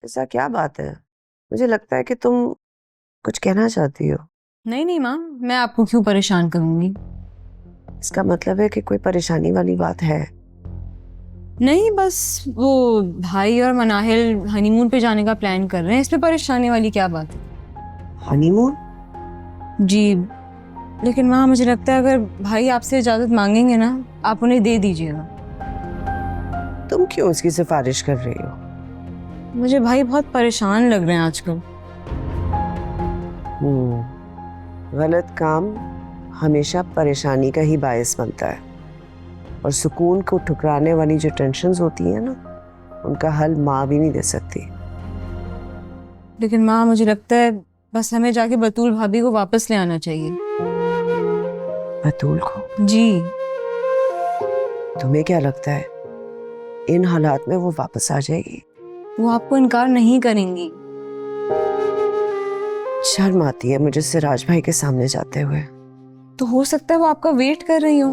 ऐसा क्या बात है? मुझे लगता है कि तुम कुछ कहना चाहती हो। नहीं नहीं माँ, मैं आपको क्यों परेशान करूंगी। इसका मतलब है कि कोई परेशानी वाली बात है। नहीं, बस वो भाई और मनाहिल हनीमून पे जाने का प्लान कर रहे हैं, इसमें परेशानी वाली क्या बात है। हनीमून? जी, लेकिन माँ मुझे लगता है अगर भाई आपसे इजाजत मांगेंगे ना, आप उन्हें दे दीजिएगा। तुम क्यों इसकी सिफारिश कर रही हो? मुझे भाई बहुत परेशान लग रहे हैं आजकल। गलत काम हमेशा परेशानी का ही बायस बनता है, और सुकून को ठुकराने वाली जो टेंशन्स होती हैं ना, उनका हल माँ भी नहीं दे सकती। लेकिन माँ मुझे लगता है बस हमें जाके बतूल भाभी को वापस ले आना चाहिए। बतूल को? जी। तुम्हें क्या लगता है इन हालात में वो वापस आ जाएगी? वो आपको इनकार नहीं करेंगी। शर्म आती है मुझे सिराज भाई के सामने जाते हुए। तो हो सकता है वो आपका वेट कर रही हो।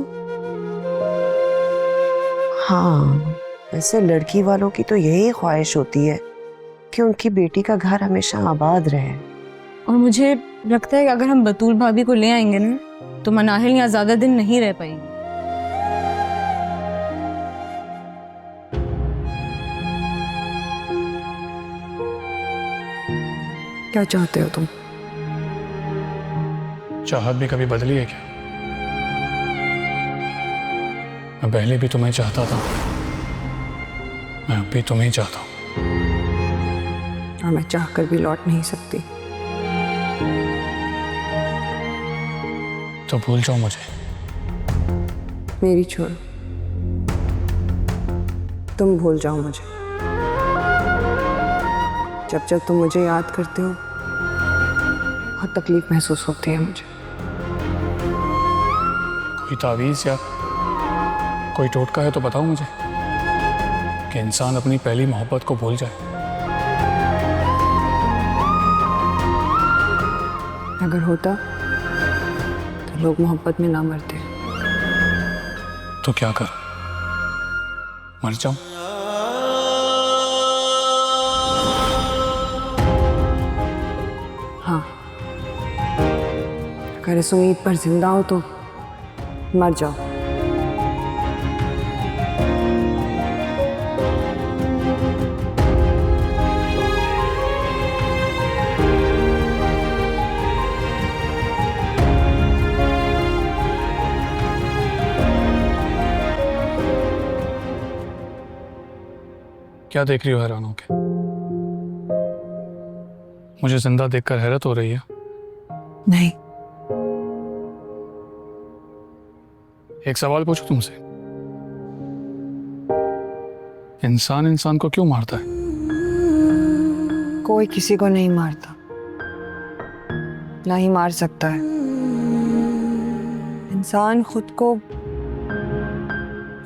हाँ, वैसे लड़की वालों की तो यही ख्वाहिश होती है कि उनकी बेटी का घर हमेशा आबाद रहे। और मुझे लगता है कि अगर हम बतूल भाभी को ले आएंगे ना, तो मनाहिल यहाँ ज्यादा दिन नहीं रह पाएगी। क्या चाहते हो तुम? चाहत भी कभी बदली है क्या? मैं पहले भी तुम्हें चाहता था, मैं अब भी तुम्हें चाहता हूँ। और मैं चाहकर भी लौट नहीं सकती। तो भूल जाओ मुझे। मेरी छोड़ो, तुम भूल जाओ मुझे। जब जब तुम मुझे याद करते हो बहुत तकलीफ महसूस होती है मुझे। कोई तावीज़ या कोई टोटका है तो बताओ मुझे, कि इंसान अपनी पहली मोहब्बत को भूल जाए। अगर होता तो लोग मोहब्बत में ना मरते। तो क्या कर, मर जाऊं? हाँ, अगर इस उम्मीद पर जिंदा हो तो मर जाओ। क्या देख रही हो हैरान होके? मुझे जिंदा देखकर हैरत हो रही है? नहीं, एक सवाल पूछूं तुमसे, इंसान इंसान को क्यों मारता है? कोई किसी को नहीं मारता, ना ही मार सकता है। इंसान खुद को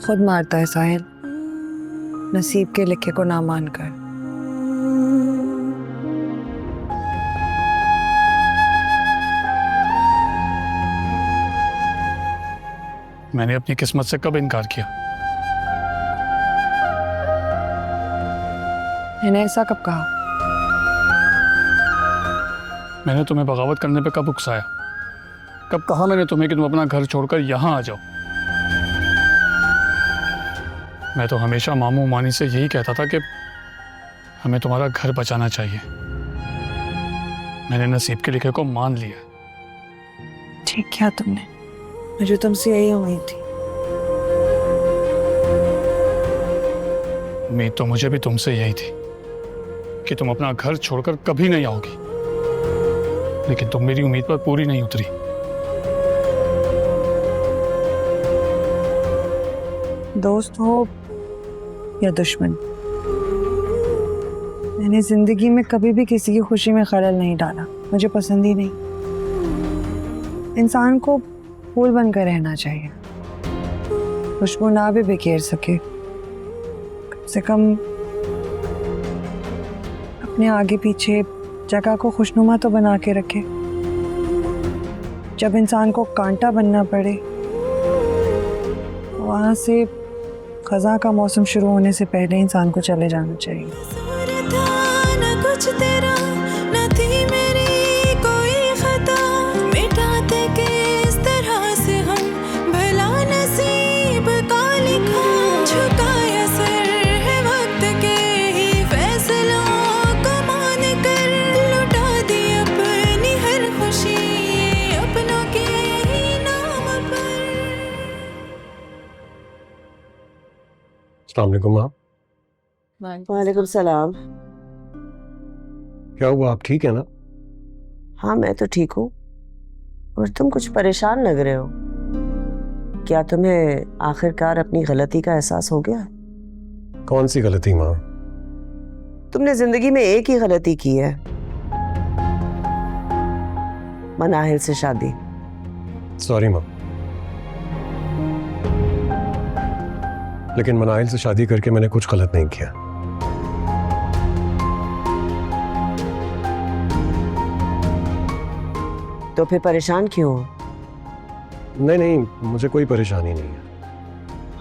खुद मारता है साहिल, नसीब के लिखे को ना मानकर। मैंने अपनी किस्मत से कब इनकार किया? मैंने ऐसा कब कहा? मैंने तुम्हें बगावत करने पे कब उकसाया? कब कहा मैंने तुम्हें कि तुम अपना घर छोड़कर यहां आ जाओ? मैं तो हमेशा मामू मानी से यही कहता था कि हमें तुम्हारा घर बचाना चाहिए। मैंने नसीब के लिखे को मान लिया। ठीक किया तुमने, मुझे तुमसे यही उम्मीद थी। उम्मीद तो मुझे भी तुमसे यही थी कि तुम अपना घर छोड़कर कभी नहीं आओगी, लेकिन तुम मेरी उम्मीद पर पूरी नहीं उतरी। दोस्त हो या दुश्मन, मैंने जिंदगी में कभी भी किसी की खुशी में खलल नहीं डाला। मुझे पसंद ही नहीं। इंसान को फूल बनकर रहना चाहिए, खुशबू ना भी बिखेर सके, कम से कम अपने आगे पीछे जगह को खुशनुमा तो बना के रखे। जब इंसान को कांटा बनना पड़े, वहां से खज़ां का मौसम शुरू होने से पहले इंसान को चले जाना चाहिए। अस्सलाम वालेकुम माँ। वालेकुम सलाम। क्या हुआ, आप ठीक है ना? हाँ मैं तो ठीक हूँ, और तुम कुछ परेशान लग रहे हो। क्या तुम्हें आखिरकार अपनी गलती का एहसास हो गया? कौन सी गलती माँ? तुमने जिंदगी में एक ही गलती की है, मनाहिल से शादी। सॉरी माँ, लेकिन मनाहिल से शादी करके मैंने कुछ गलत नहीं किया। तो फिर परेशान क्यों हो? नहीं नहीं, मुझे कोई परेशानी नहीं है।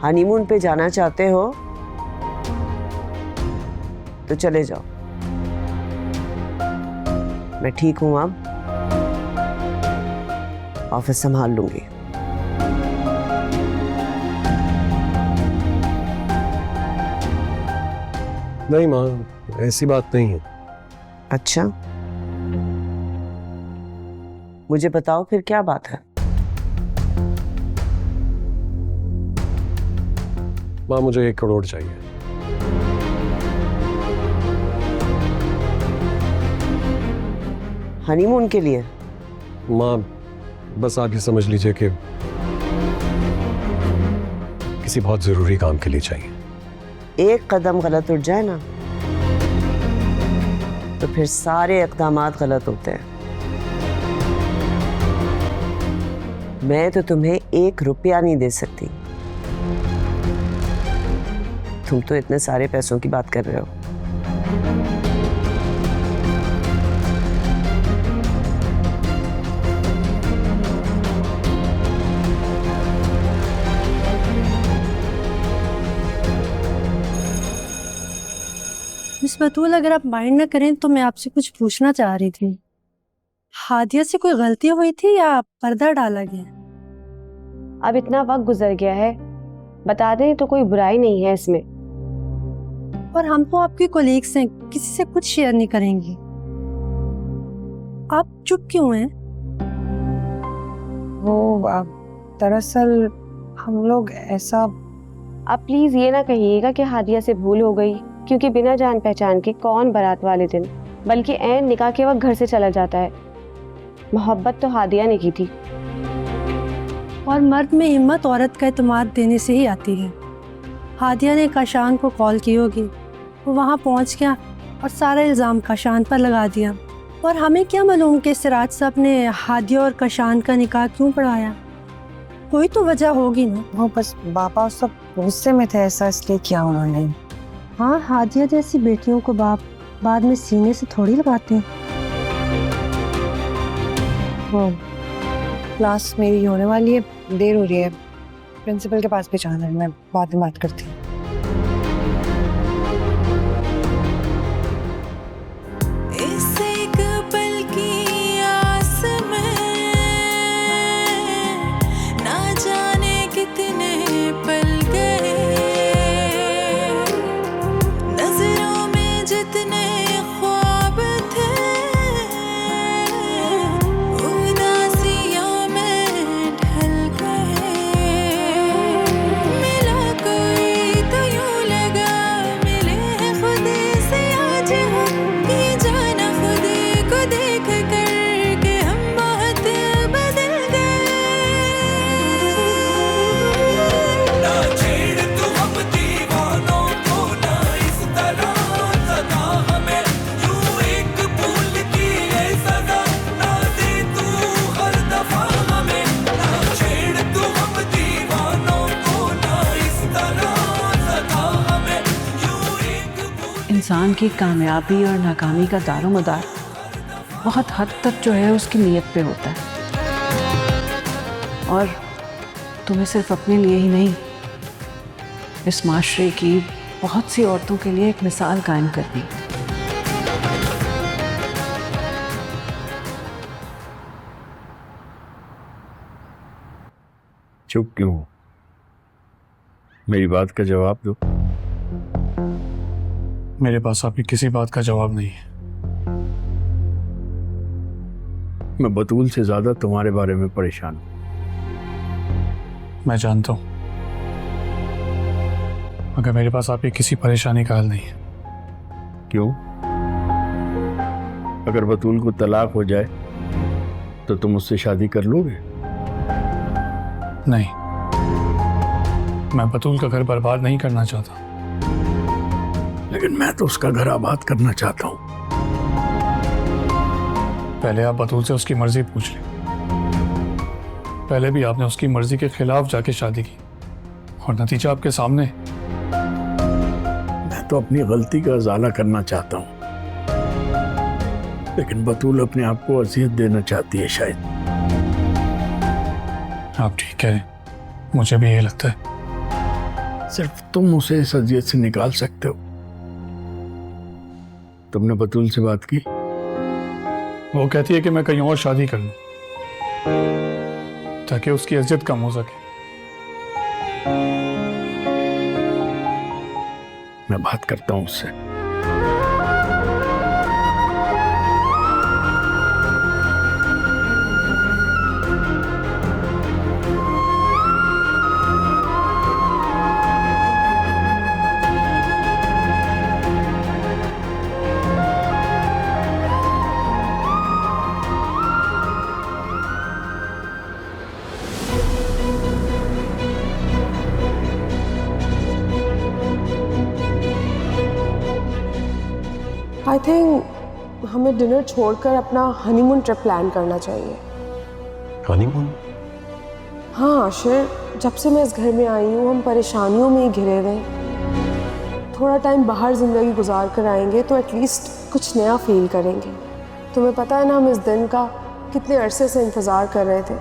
हनीमून पे जाना चाहते हो तो चले जाओ, मैं ठीक हूं, अब ऑफिस संभाल लूंगी। नहीं माँ, ऐसी बात नहीं है। अच्छा, मुझे बताओ फिर क्या बात है? माँ मुझे 1 करोड़ चाहिए। हनीमून के लिए? माँ बस आप ये समझ लीजिए कि किसी बहुत जरूरी काम के लिए चाहिए। एक कदम गलत उठ जाए ना तो फिर सारे इक़दामात गलत होते हैं। मैं तो तुम्हें 1 रुपया नहीं दे सकती, तुम तो इतने सारे पैसों की बात कर रहे हो। मिस बतूल, अगर आप माइंड ना करें तो मैं आपसे कुछ पूछना चाह रही थी। हादिया से कोई गलती हुई थी या पर्दा डाला गया? अब इतना वक्त गुजर गया है, बता दें तो कोई बुराई नहीं है इसमें। और हम तो आपके कोलीग्स हैं, किसी से कुछ शेयर नहीं करेंगी। आप चुप क्यों हैं? वो दरअसल हम लोग ऐसा। आप प्लीज ये ना कहिएगा कि हादिया से भूल हो गई, क्योंकि बिना जान पहचान के कौन बारात वाले दिन बल्कि ऐन निकाह के वक्त घर से चला जाता है। मोहब्बत तो हादिया ने की थी। और मर्द में हिम्मत औरत का एतमाद देने से ही आती है। हादिया ने काशान को कॉल की होगी, वो वहाँ पहुँच गया और सारा इल्ज़ाम काशान पर लगा दिया। और हमें क्या मालूम कि सिराज साहब ने हादिया और काशान का निकाह क्यों पढ़ाया? कोई तो वजह होगी ना। वो बस बाबा सब गुस्से में थे, ऐसा इसलिए किया उन्होंने। हाँ, हादिया जैसी बेटियों को बाप बाद में सीने से थोड़ी लगाते हैं। वो क्लास मेरी होने वाली है, देर हो रही है, प्रिंसिपल के पास भी जाना है, मैं बाद में बात करती हूँ। इंसान की कामयाबी और नाकामी का दारोमदार बहुत हद तक जो है उसकी नीयत पे होता है। और तुम्हें सिर्फ अपने लिए ही नहीं, इस माशरे की बहुत सी औरतों के लिए एक मिसाल कायम करनी। चुप क्यों? मेरी बात का जवाब दो। मेरे पास आपकी किसी बात का जवाब नहीं है। मैं बतूल से ज्यादा तुम्हारे बारे में परेशान हूं। मैं जानता हूं, मगर मेरे पास आपकी किसी परेशानी का हल नहीं है। क्यों? अगर बतूल को तलाक हो जाए तो तुम उससे शादी कर लोगे? नहीं, मैं बतूल का घर बर्बाद नहीं करना चाहता। लेकिन मैं तो उसका घर आबाद करना चाहता हूँ। पहले आप बतूल से उसकी मर्जी पूछ लें। पहले भी आपने उसकी मर्जी के खिलाफ जाके शादी की और नतीजा आपके सामने। मैं तो अपनी गलती का इजाला करना चाहता हूँ, लेकिन बतूल अपने आप को अजियत देना चाहती है शायद। आप ठीक कह रहे हैं, मुझे भी ये लगता है। सिर्फ तुम उसे इस अजियत से निकाल सकते हो। तुमने बतूल से बात की? वो कहती है कि मैं कहीं और शादी कर लूं ताकि उसकी इज्जत कम हो सके। मैं बात करता हूँ उससे। आई थिंक हमें डिनर छोड़कर अपना हनीमून ट्रिप प्लान करना चाहिए। हनीमून? हाँ आशिर, जब से मैं इस घर में आई हूँ हम परेशानियों में ही घिरे हुए हैं। थोड़ा टाइम बाहर ज़िंदगी गुजार कर आएंगे तो एटलीस्ट कुछ नया फील करेंगे। तुम्हें पता है ना हम इस दिन का कितने अरसे से इंतज़ार कर रहे थे।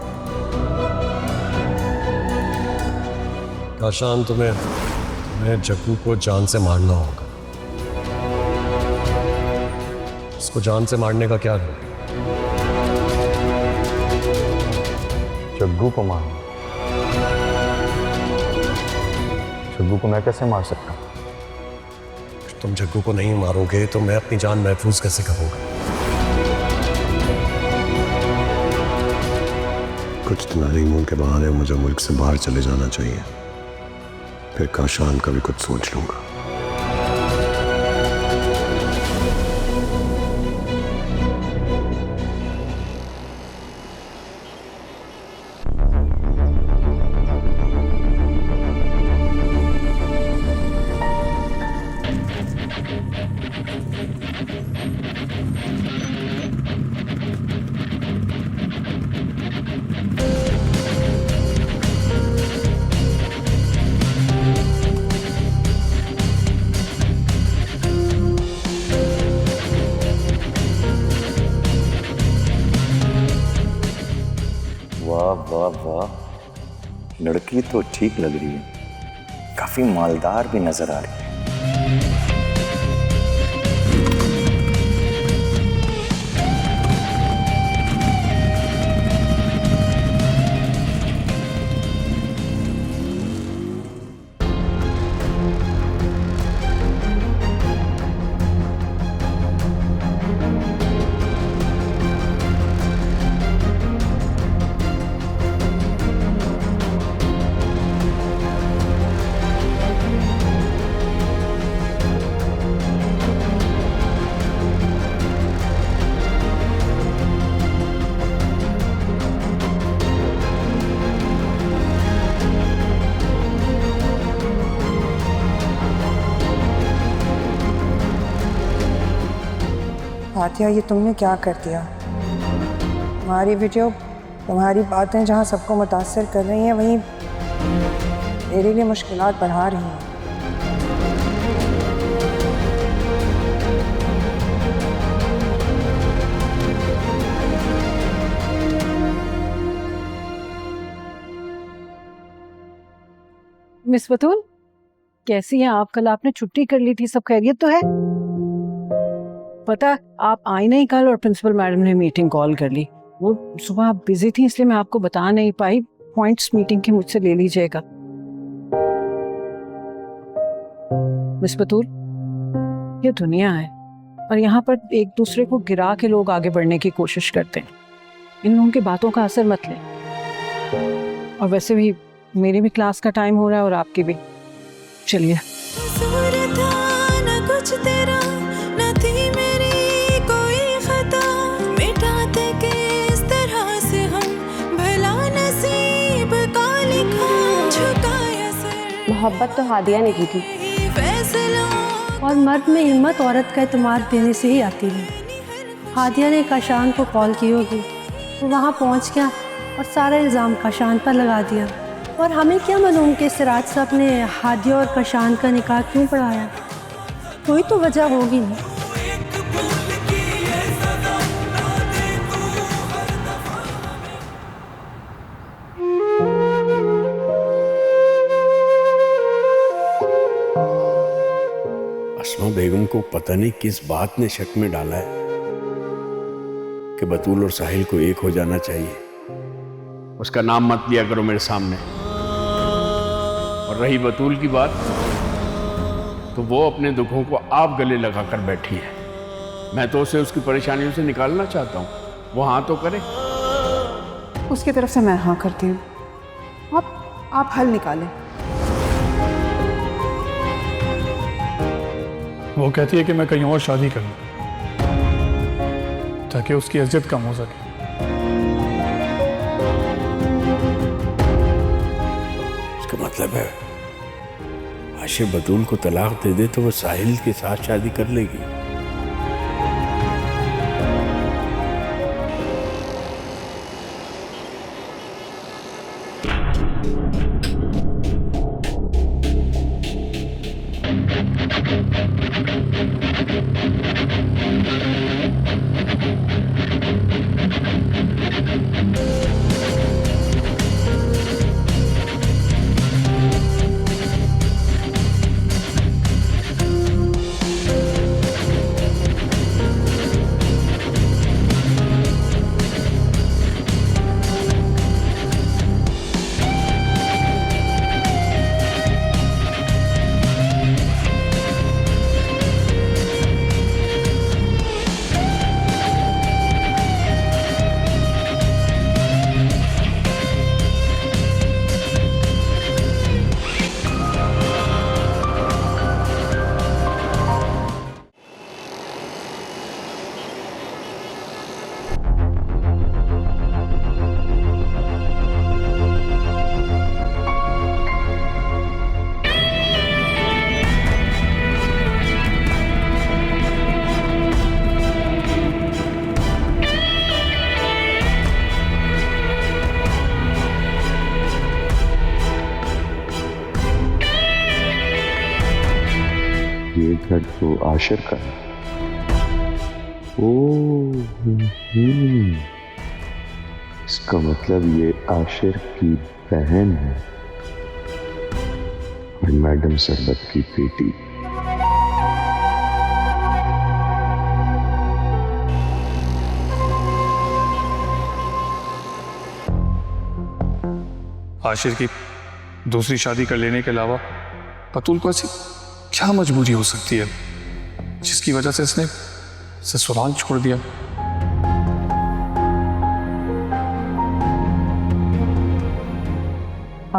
काशान, तुम्हें जग्गू को जान से मारना होगा। उसको जान से मारने का क्या है? जग्गू को मारना? जग्गू को मैं कैसे मार सकता हूँ? तुम जग्गू को नहीं मारोगे तो मैं अपनी जान महफूज कैसे करूँगा? कुछ दिन हनीमून के बहाने मुझे मुल्क से बाहर चले जाना चाहिए, फिर काशान का भी कुछ सोच लूंगा। वाह वाह वाह, लड़की तो ठीक लग रही है, काफी मालदार भी नजर आ रही है। आतिया, ये तुमने क्या कर दिया? तुम्हारी वीडियो, तुम्हारी बातें जहाँ सबको मुतासर कर रही हैं, वहीं मेरे लिए मुश्किलात बढ़ा रही हैं। मिस बतूल, कैसी हैं आप? कल आपने छुट्टी कर ली थी, सब खैरियत तो है? पता, आप आई नहीं कल और प्रिंसिपल मैडम ने मीटिंग कॉल कर ली। वो सुबह आप बिजी थी इसलिए मैं आपको बता नहीं पाई। पॉइंट्स मीटिंग के मुझसे ले लीजिएगा। मिस बतूल, ये दुनिया है और यहाँ पर एक दूसरे को गिरा के लोग आगे बढ़ने की कोशिश करते हैं। इन लोगों की बातों का असर मत लें। और वैसे भी मेरी भी क्लास का टाइम हो रहा है और आपकी भी। चलिए। मोहब्बत तो हादिया ने की थी। और मर्द में हिम्मत औरत का एतमाद देने से ही आती है। हादिया ने काशान को कॉल की होगी, वो वहाँ पहुँच गया और सारा इल्ज़ाम काशान पर लगा दिया। और हमें क्या मालूम कि सिराज साहब ने हादिया और काशान का निकाह क्यों पढ़ाया, कोई तो वजह होगी ना। अस्मा बेगम को पता नहीं किस बात ने शक में डाला है कि बतूल और साहिल को एक हो जाना चाहिए। उसका नाम मत लिया करो मेरे सामने। और रही बतूल की बात, तो वो अपने दुखों को आप गले लगा कर बैठी है। मैं तो उसे उसकी परेशानियों से निकालना चाहता हूँ, वो हाँ तो करे। उसकी तरफ से मैं हाँ करती हूँ। आप हल निकालें। वो कहती है कि मैं कहीं और शादी कर लूं ताकि उसकी इज्जत कम हो सके। इसका मतलब है आशिर बतूल को तलाक दे दे तो वो साहिल के साथ शादी कर लेगी। ये घर तो आशिर का है। इसका मतलब ये आशिर की बहन है और मैडम सरबत की बेटी। आशिर की दूसरी शादी कर लेने के अलावा बतूल को ऐसी क्या मजबूरी हो सकती है जिसकी वजह से इसने ससुराल छोड़ दिया।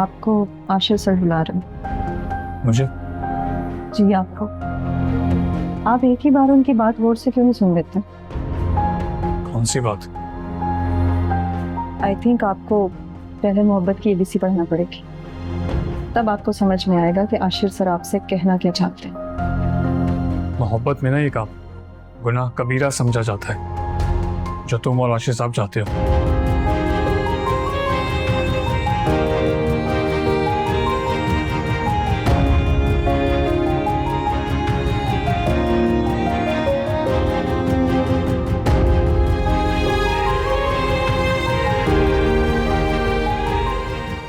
आपको आशिर सर बुला रहे हैं। मुझे? जी आपको। आप एक ही बार उनकी बात गौर से क्यों नहीं सुन लेते? कौन सी बात? आई थिंक आपको पहले मोहब्बत की एबीसी पढ़ना पड़ेगी, तब आपको समझ में आएगा कि आशिर सर आपसे कहना क्या चाहते हैं। मोहब्बत में ना ये काम गुनाह कबीरा समझा जाता है जो तुम और आशिर साहब चाहते हो।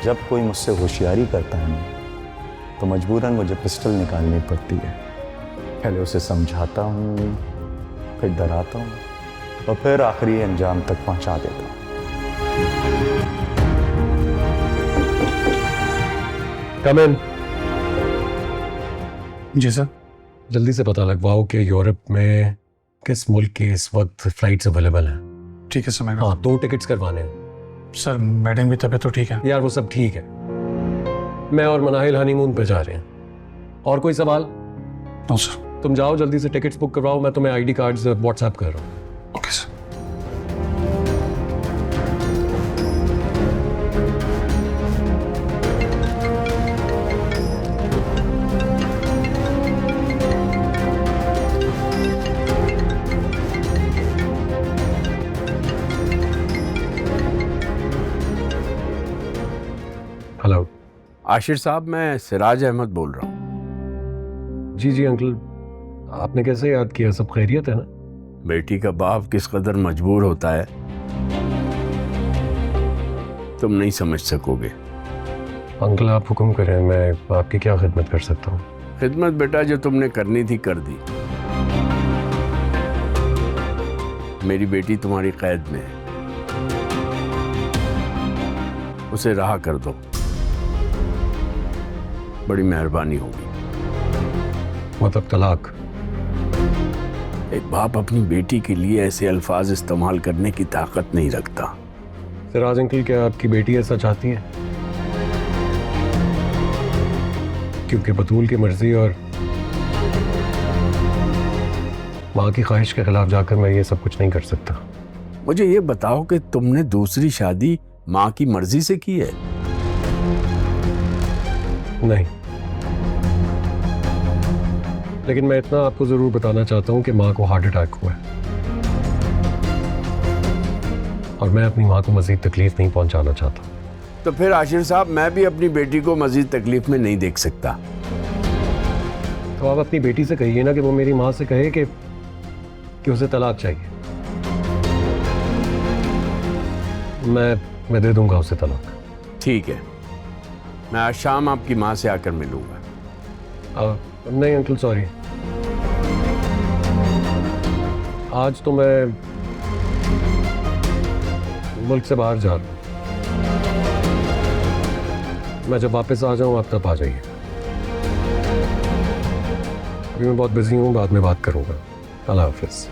जब कोई मुझसे होशियारी करता है तो मजबूरन मुझे पिस्टल निकालनी पड़ती है। पहले उसे समझाता हूँ, फिर डराता हूँ और फिर आखिरी अंजाम तक पहुँचा देता हूँ। कम इन। जी सर। जल्दी से पता लगवाओ कि यूरोप में किस मुल्क के इस वक्त फ्लाइट्स अवेलेबल हैं। ठीक है सर। हाँ 2 टिकट्स करवाने हैं। सर मैडम की तबीयत तो ठीक है? यार वो सब ठीक है, मैं और मनाहिल हनीमून पे जा रहे हैं। और कोई सवाल? No sir. तुम जाओ जल्दी से टिकट्स बुक करवाओ, मैं तुम्हें आईडी कार्ड्स व्हाट्सएप कर रहा हूँ। Okay sir. आशिर साहब, मैं सिराज अहमद बोल रहा हूँ। जी जी अंकल, आपने कैसे याद किया? सब खैरियत है ना? बेटी का बाप किस कदर मजबूर होता है तुम नहीं समझ सकोगे। अंकल आप हुक्म करें, मैं आपकी क्या खिदमत कर सकता हूँ? खिदमत बेटा जो तुमने करनी थी कर दी। मेरी बेटी तुम्हारी कैद में है, उसे रहा कर दो, बड़ी मेहरबानी होगी। मतलब तलाक? एक बाप अपनी बेटी के लिए ऐसे अल्फाज इस्तेमाल करने की ताकत नहीं रखता। सिराज अंकल, क्या आपकी बेटी ऐसा चाहती है? क्योंकि बतूल की मर्जी और माँ की ख्वाहिश के खिलाफ जाकर मैं ये सब कुछ नहीं कर सकता। मुझे ये बताओ कि तुमने दूसरी शादी माँ की मर्जी से की है? नहीं, लेकिन मैं इतना आपको जरूर बताना चाहता हूँ कि माँ को हार्ट अटैक हुआ है और मैं अपनी माँ को मजीद तकलीफ नहीं पहुंचाना चाहता। तो फिर आशिर साहब, मैं भी अपनी बेटी को मजीद तकलीफ में नहीं देख सकता। तो आप अपनी बेटी से कहिए ना कि वो मेरी माँ से कहे कि उसे तलाक चाहिए। मैं दे दूंगा उसे तलाक। ठीक है, मैं आज शाम आपकी माँ से आकर मिलूंगा। नहीं अंकल, सॉरी, आज तो मैं मुल्क से बाहर जा रहा हूँ। मैं जब वापस आ जाऊँ आप तब आ जाइए। अभी मैं बहुत बिजी हूँ, बाद में बात करूँगा। अल्लाह हाफिज़।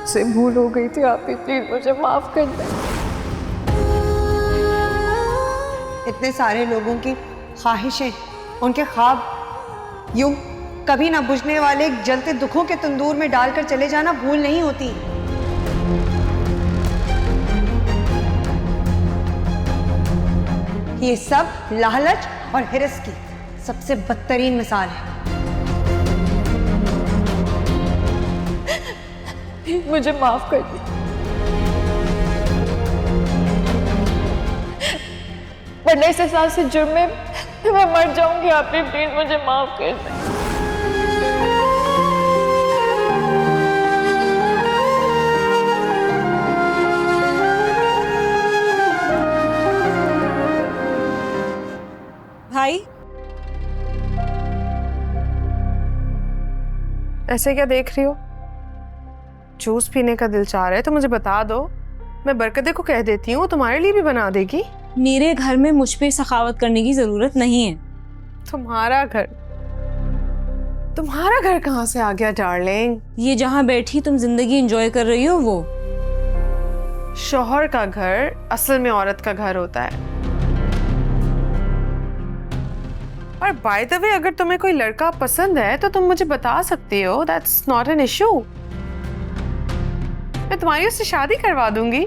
से भूल हो गई थी, आप ही प्लीज मुझे माफ कर दें। इतने सारे लोगों की ख्वाहिशें, उनके ख्वाब यूं कभी ना बुझने वाले जलते दुखों के तंदूर में डालकर चले जाना भूल नहीं होती। ये सब लालच और हिरस की सबसे बदतरीन मिसाल है। मुझे माफ कर दे, वरना इस एहसास से जुर्म में मैं मर जाऊंगी। आप भी प्लीज मुझे माफ कर दें। भाई, ऐसे क्या देख रही हो? जूस पीने का दिल चाह रहा है तो मुझे बता दो, मैं बरकते को कह देती हूँ, तुम्हारे लिए भी बना देगी। मेरे घर में मुझ पे सखावत करने की जरूरत नहीं है। तुम्हारा घर कहाँ से आ गया डार्लिंग? ये जहाँ बैठी तुम जिंदगी एंजॉय कर रही हो वो शौहर का घर असल में औरत का घर होता है। और बाय द वे, अगर तुम्हें कोई लड़का पसंद है तो तुम मुझे बता सकती हो, दैट्स नॉट एन इशू। मैं तुम्हारी उससे शादी करवा दूंगी।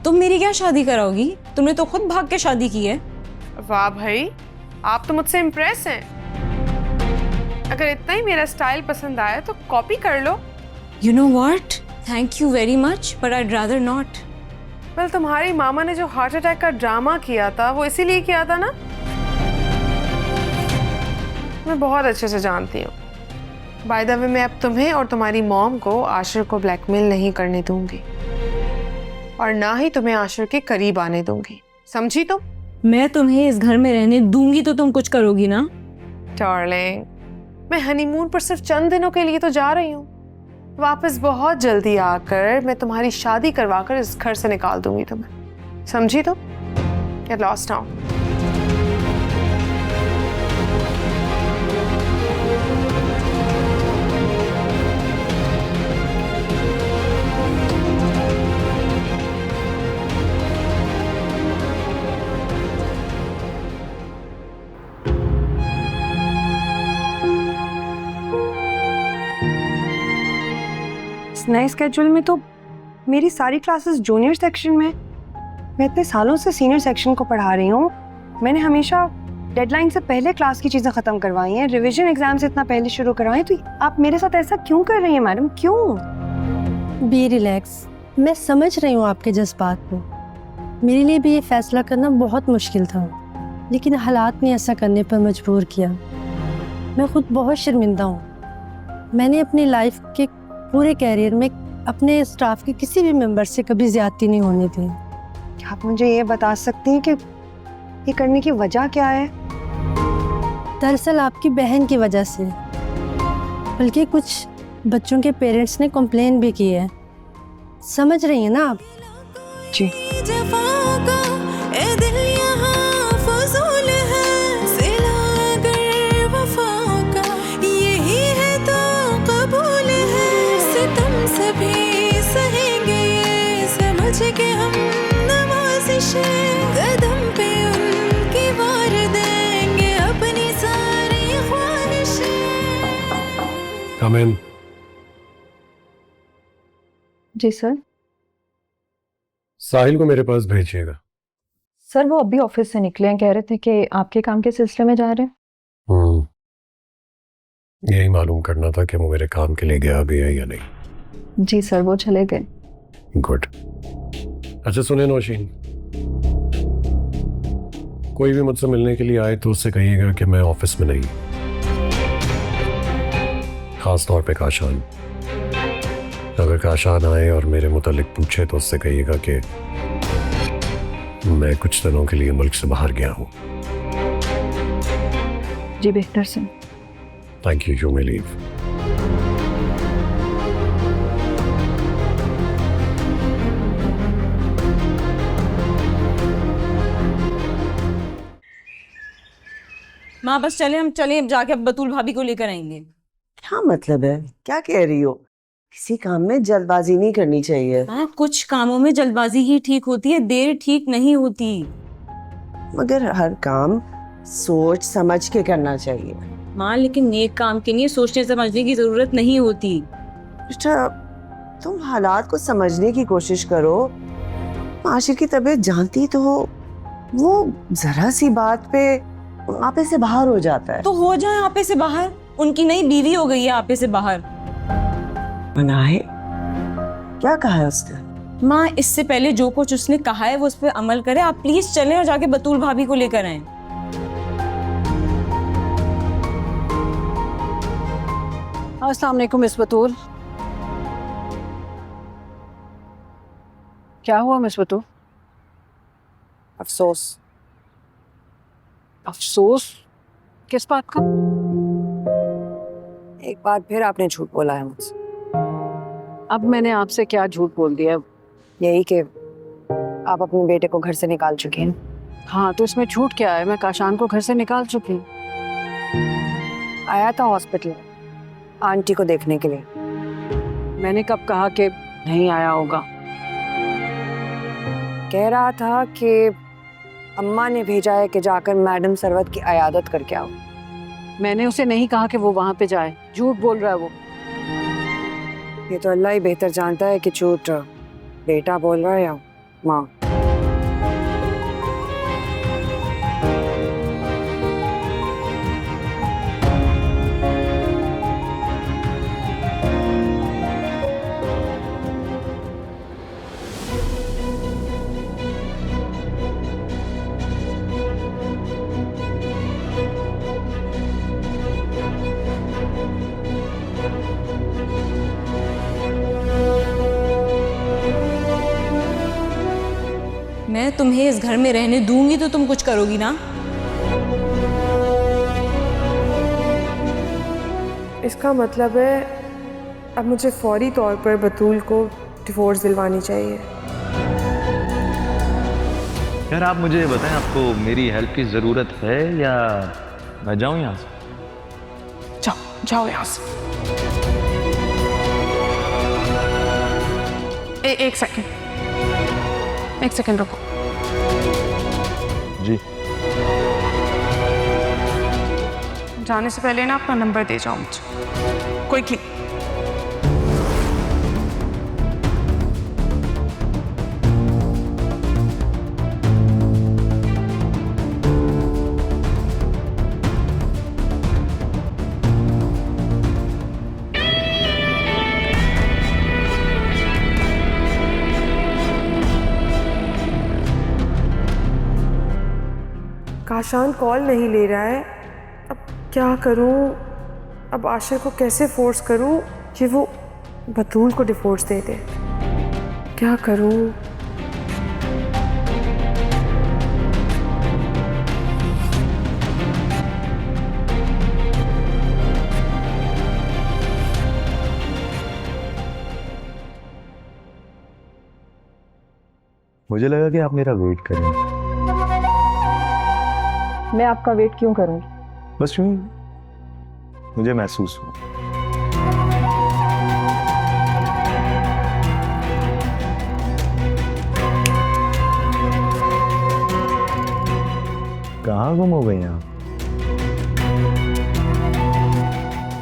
तुम मेरी क्या शादी कराओगी? तुमने तो खुद भाग के शादी की है। वाह भाई, आप तो मुझसे इम्प्रेस हैं। अगर इतना ही मेरा स्टाइल पसंद आया तो कॉपी कर लो। You know what? Thank you very much, but I'd rather not. Well, तुम्हारी मामा ने जो हार्ट अटैक का ड्रामा किया था वो इसीलिए किया था ना? मैं बहुत अच्छे से जानती हूँ। बाय द वे, मैं अब तुम्हें और तुम्हारी मॉम को आशिर को ब्लैकमेल नहीं करने दूंगी और ना ही तुम्हें आशिर के करीब आने दूंगी, समझी तुम? मैं तुम्हें इस घर में रहने दूंगी तो तुम कुछ करोगी ना? डार्लिंग, मैं हनीमून पर सिर्फ चंद दिनों के लिए तो जा रही हूँ। वापस बहुत जल्दी आकर मैं तुम्हारी शादी करवाकर इस घर से निकाल दूंगी तुम्हें, समझी तुम? Get lost now. नए स्केड्यूल में तो मेरी सारी क्लासेस जूनियर सेक्शन में। मैं इतने सालों से सीनियर सेक्शन को पढ़ा रही हूँ। मैंने हमेशा डेडलाइन से पहले क्लास की चीज़ें ख़त्म करवाई हैं, रिवीजन एग्जाम से इतना पहले शुरू करवाएं। तो आप मेरे साथ ऐसा क्यों कर रही हैं मैडम, क्यों? बी रिलैक्स, मैं समझ रही हूँ आपके जज्बात को। मेरे लिए भी ये फैसला करना बहुत मुश्किल था, लेकिन हालात ने ऐसा करने पर मजबूर किया। मैं खुद बहुत शर्मिंदा हूँ। मैंने अपनी लाइफ के पूरे कैरियर में अपने स्टाफ के किसी भी मेंबर से कभी ज्यादती नहीं होने दी। क्या आप मुझे ये बता सकती हैं कि ये करने की वजह क्या है? दरअसल आपकी बहन की वजह से, बल्कि कुछ बच्चों के पेरेंट्स ने कंप्लेन भी की है। समझ रही हैं ना आप? जी। कदम पे उनकी वार देंगे अपनी सारी ख्वाहिशें। Come in. जी सर। साहिल को मेरे पास भेजिएगा। सर वो अभी ऑफिस से निकले हैं, कह रहे थे कि आपके काम के सिलसिले में जा रहे हैं। यही मालूम करना था कि वो मेरे काम के लिए गया भी है या नहीं। जी सर, वो चले गए। गुड। अच्छा सुने नौशीन, कोई भी मुझसे मिलने के लिए आए तो उससे कहिएगा कि मैं ऑफिस में नहीं, खास तौर पे काशान। अगर काशान आए और मेरे मुतालिक पूछे तो उससे कहिएगा कि मैं कुछ दिनों के लिए मुल्क से बाहर गया हूँ। जी बेहतर से। Thank you, you may leave. माँ बस चले, हम चले जाके अब बतूल भाभी को लेकर आएंगे। क्या मतलब है, क्या कह रही हो? किसी काम में जल्दबाजी नहीं करनी चाहिए। हाँ, कुछ कामों में जल्दबाजी ही ठीक होती है, देर ठीक नहीं होती। मगर हर काम सोच समझ के करना चाहिए। माँ लेकिन नेक काम के लिए सोचने समझने की जरूरत नहीं होती। बेटा तुम हालात को समझने की कोशिश करो। आशिर की तबीयत जानती तो हो, वो जरा सी बात पे आपे से बाहर हो जाता है। तो हो जाए आपे से बाहर, उनकी नई बीवी हो गई है आपे से बाहर। मनाहे क्या कहा है उसने? माँ इससे पहले जो कुछ उसने कहा है वो उस पर अमल करे। आप प्लीज चलें और जाके बतूल भाभी को लेकर आएं। अस्सलाम वालेकुम मिस बतूल। क्या हुआ मिस बतूल? अफसोस। अफसोस किस बात का? एक बार फिर आपने झूठ बोला है मुझसे। अब मैंने आपसे क्या झूठ बोल दिया? यही कि आप अपने बेटे को घर से निकाल चुकी हैं। हाँ तो इसमें झूठ क्या है? मैं काशान को घर से निकाल चुकी हूँ। आया था हॉस्पिटल आंटी को देखने के लिए। मैंने कब कहा कि नहीं आया होगा? कह रहा था कि अम्मा ने भेजा है कि जाकर मैडम सरवत की अयादत करके आओ। मैंने उसे नहीं कहा कि वो वहां पे जाए। झूठ बोल रहा है वो। ये तो अल्लाह ही बेहतर जानता है कि झूठ बेटा बोल रहा है या माँ। मैं तुम्हें इस घर में रहने दूंगी तो तुम कुछ करोगी ना? इसका मतलब है अब मुझे फौरी तौर पर बतूल को डिवोर्स दिलवानी चाहिए। यार आप मुझे बताएं, आपको मेरी हेल्प की ज़रूरत है या मैं जाऊं यहाँ से? जाओ जाओ यहाँ से। एक सेकंड रुको। जी जाने से पहले ना अपना नंबर दे जाओ मुझे। क्विकली। काशान कॉल नहीं ले रहा है, अब क्या करूं? अब आशिर को कैसे फोर्स करूं कि वो बतूल को डिवोर्स दे दे? क्या करूं? मुझे लगा कि आप मेरा वेट करेंगे। मैं आपका वेट क्यों करूंगी? बस यूं ही मुझे महसूस हुआ। कहाँ गुम हो गई आप?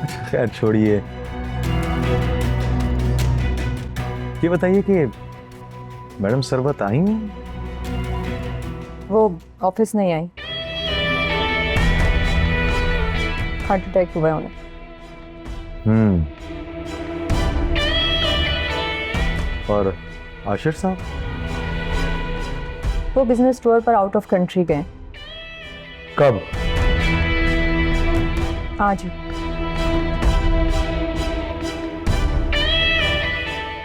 अच्छा खैर छोड़िए, ये बताइए कि मैडम सरबत आई हैं? वो ऑफिस नहीं आई, हार्ट अटैक हुआ है उन्हें। और आशिर साहब? वो बिजनेस टूर पर आउट ऑफ कंट्री गए। कब? आज ही।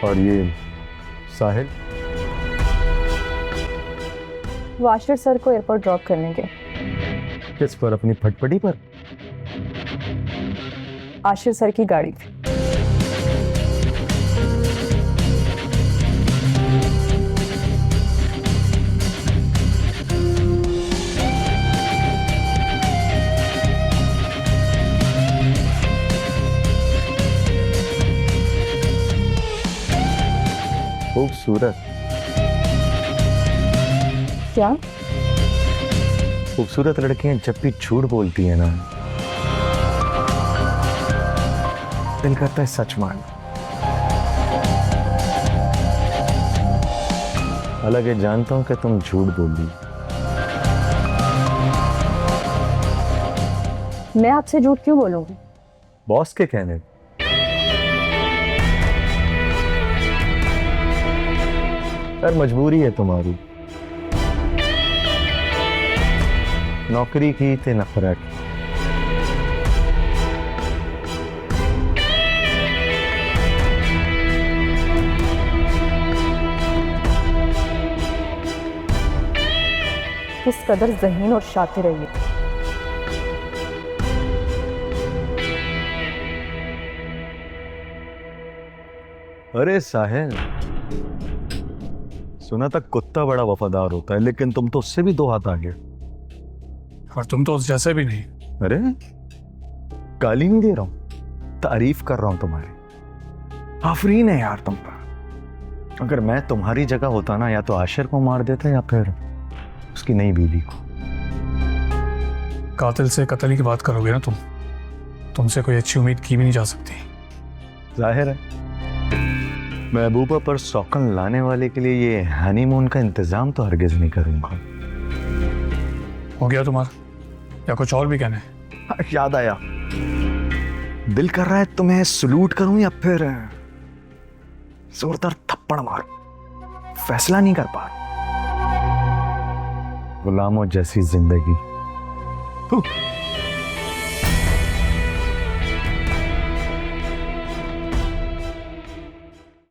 और ये साहिल? वो आशिर सर को एयरपोर्ट ड्रॉप करने गए। किस पर? अपनी फटफटी पर? आशिर सर की गाड़ी। खूबसूरत। क्या? खूबसूरत लड़कियां जब भी झूठ बोलती है ना, दिल करता है सच मान। हालांकि जानता हूं कि तुम झूठ बोल रही। मैं आपसे झूठ क्यों बोलूंगी? बॉस के कहने। यार मजबूरी है तुम्हारी, नौकरी की ते नफरत। किस कदर ज़हीन और शातिर है ये। अरे साहिल, सुना था कुत्ता बड़ा वफादार होता है, लेकिन तुम तो उससे भी 2 हाथ आगे। और तुम तो उस जैसे भी नहीं। अरे गाली नहीं दे रहा हूं, तारीफ कर रहा हूं तुम्हारी। आफरीन है यार तुम पर। अगर मैं तुम्हारी जगह होता ना, या तो आशिर को मार देता या फिर उसकी नई बीवी को। कातिल से कत्ल की बात करोगे ना तुम, तुमसे कोई अच्छी उम्मीद की भी नहीं जा सकती। जाहिर है महबूबा पर सौकन लाने वाले के लिए ये हनीमून का इंतजाम तो हरगिज नहीं करूंगा। हो गया तुम्हारा, या कुछ और भी कहना है? याद आया, दिल कर रहा है तुम्हें सलूट करूं या फिर जोरदार थप्पड़ मारूं। फैसला नहीं कर पा। गुलामों जैसी जिंदगी।